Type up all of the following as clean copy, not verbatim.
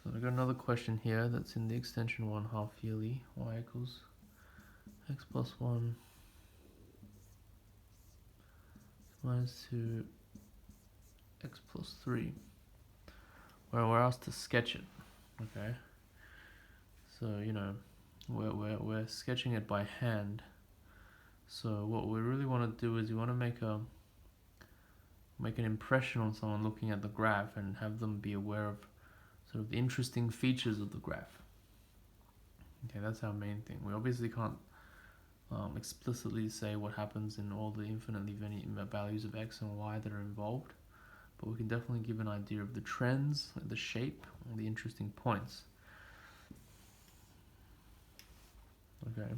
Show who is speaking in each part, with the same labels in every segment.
Speaker 1: So I've got another question here that's in the extension 1 half yearly. Y equals x plus 1 minus 2 x plus 3, where we're asked to sketch it. Okay, so you know we're sketching it by hand. So what we really want to do is we want to make an impression on someone looking at the graph and have them be aware of sort of the interesting features of the graph. Okay, that's our main thing. We obviously can't explicitly say what happens in all the infinitely many values of x and y that are involved, but we can definitely give an idea of the trends, the shape, and the interesting points. Okay.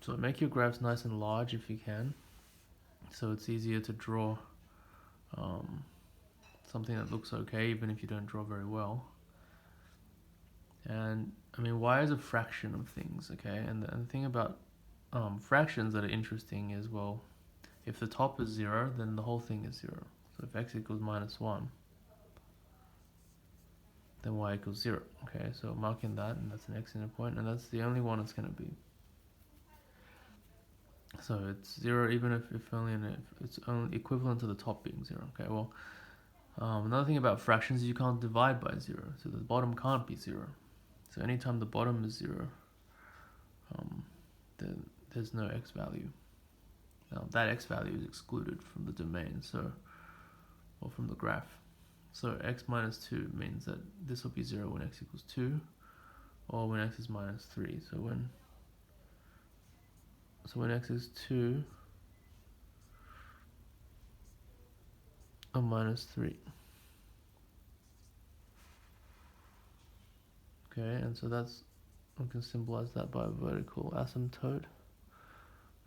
Speaker 1: So make your graphs nice and large if you can, so it's easier to draw something that looks okay even if you don't draw very well. And I mean, y is a fraction of things, okay? And the thing about fractions that are interesting is, well, if the top is 0, then the whole thing is 0. So if x equals minus 1, then y equals 0. Okay, so marking that, and that's an x inner point, and that's the only one it's going to be. So it's 0 even if it's only equivalent to the top being 0. Okay, well, another thing about fractions is you can't divide by 0, so the bottom can't be 0. So anytime the bottom is 0, then there's no x value. Now that x value is excluded from the domain, or from the graph. So x minus 2 means that this will be 0 when x equals 2, or when x is minus 3. So when x is 2 or minus 3. Okay, and so we can symbolize that by a vertical asymptote.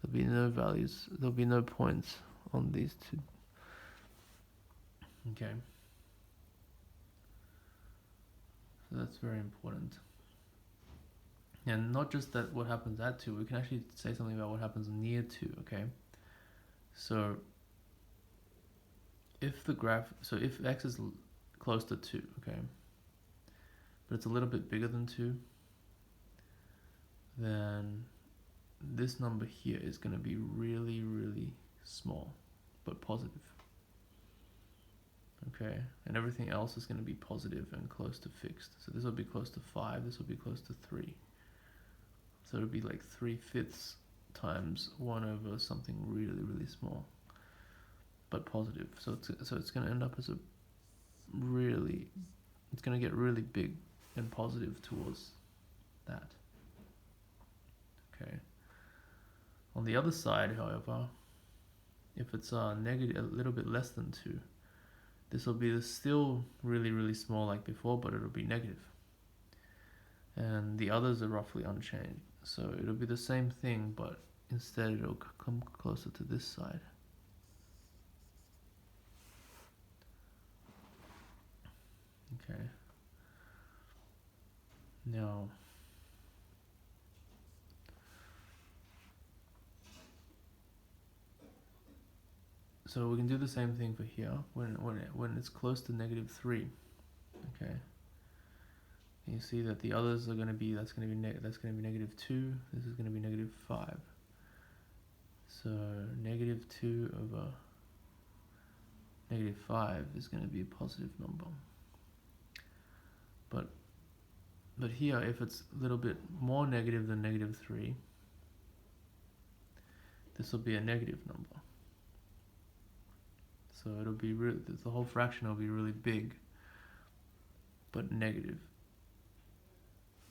Speaker 1: There'll be no values, there'll be no points on these two. Okay. So that's very important. And not just that what happens at 2, we can actually say something about what happens near 2, okay? So if x is close to 2, okay, but it's a little bit bigger than 2, then this number here is going to be really, really small, but positive. Okay, and everything else is going to be positive and close to fixed. So this will be close to 5, this will be close to 3. So it'll be like 3/5 times 1 over something really, really small, but positive. So it's going to end up as it's going to get really big and positive towards that. Okay. On the other side, however, if it's negative, a little bit less than 2, this will be still really, really small like before, but it'll be negative. And the others are roughly unchanged. So it'll be the same thing, but instead it'll come closer to this side. Okay. Now, so we can do the same thing for here when it's close to negative 3. Okay. And you see that the others are going to be that's going to be negative 2. This is going to be negative 5. So negative 2 over negative 5 is going to be a positive number. But here, if it's a little bit more negative than negative 3, this will be a negative number. So it'll be the whole fraction will be really big, but negative.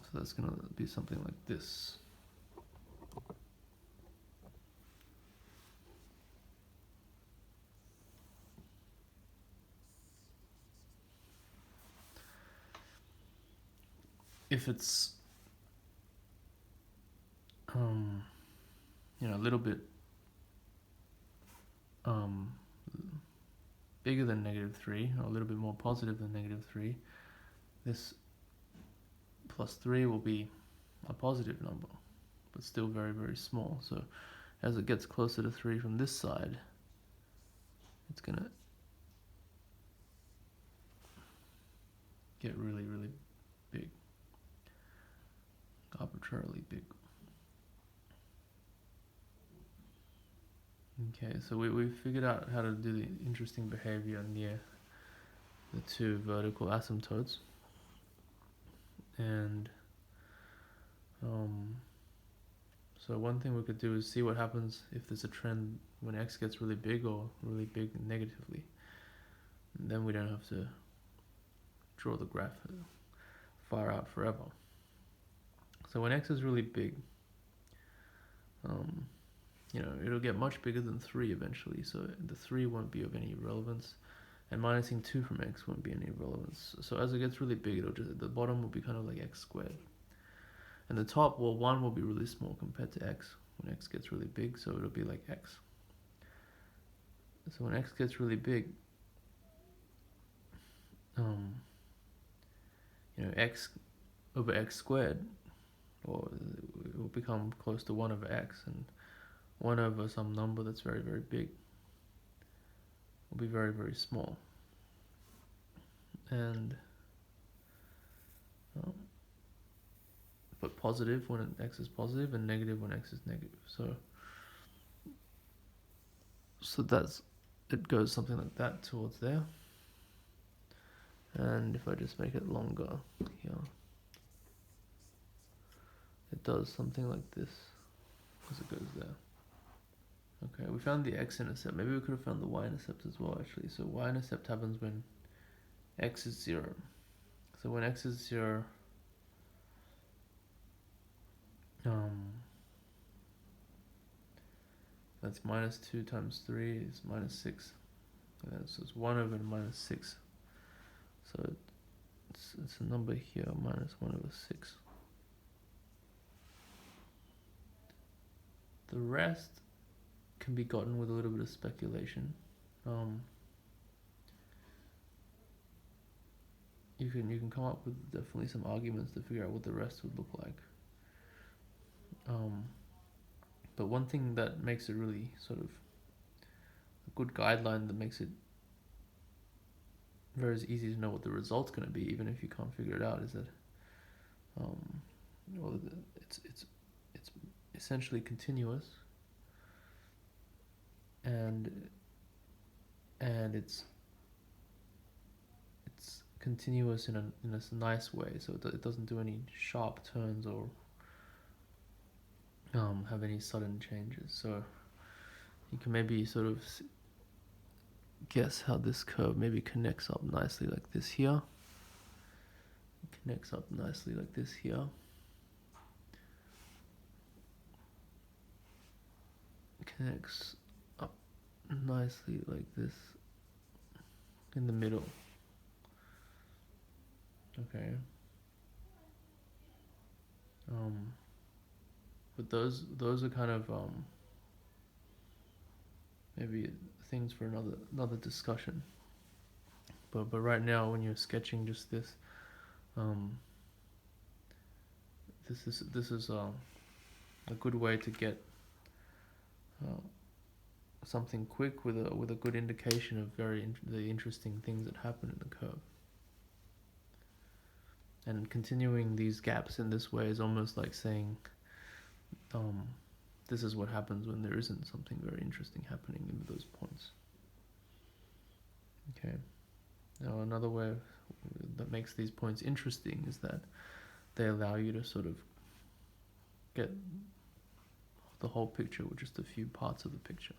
Speaker 1: So that's going to be something like this. If it's a little bit bigger than negative 3, or a little bit more positive than negative 3, this plus 3 will be a positive number, but still very, very small. So as it gets closer to 3 from this side, it's gonna get really, really big, arbitrarily big. Okay, so we figured out how to do the interesting behavior near the two vertical asymptotes, and so one thing we could do is see what happens if there's a trend when x gets really big or really big negatively. And then we don't have to draw the graph far out forever. So when x is really big, it'll get much bigger than 3 eventually, so the 3 won't be of any relevance, and minusing 2 from x won't be any relevance. So as it gets really big, the bottom will be kind of like x squared. And the top, well, 1 will be really small compared to x when x gets really big, so it'll be like x. So when x gets really big, x over x squared, or it will become close to 1 over x, and 1 over some number that's very, very big will be very, very small. And but positive when x is positive, and negative when x is negative. So that's, it goes something like that towards there. And if I just make it longer here, it does something like this as it goes there. Okay, we found the x-intercept. Maybe we could have found the y-intercept as well, actually. So y-intercept happens when x is 0. So when x is 0, that's minus 2 times 3 is minus 6. And so it's 1 over minus 6. So it's a number here, minus 1 over 6. The rest can be gotten with a little bit of speculation. You can come up with definitely some arguments to figure out what the rest would look like. But one thing that makes it really sort of a good guideline, that makes it very easy to know what the result's going to be, even if you can't figure it out, is that it's essentially continuous, and it's continuous in a nice way, so it doesn't do any sharp turns or have any sudden changes. So you can maybe sort of guess how this curve maybe connects up nicely like this here. It connects up nicely like this here. It connects up nicely like this in the middle. Okay. But those are kind of maybe things for another discussion. But right now, when you're sketching just this, this is a good way to get something quick with a good indication of the interesting things that happen in the curve. And continuing these gaps in this way is almost like saying, this is what happens when there isn't something very interesting happening in those points. Okay. Now another way that makes these points interesting is that they allow you to sort of get the whole picture with just a few parts of the picture.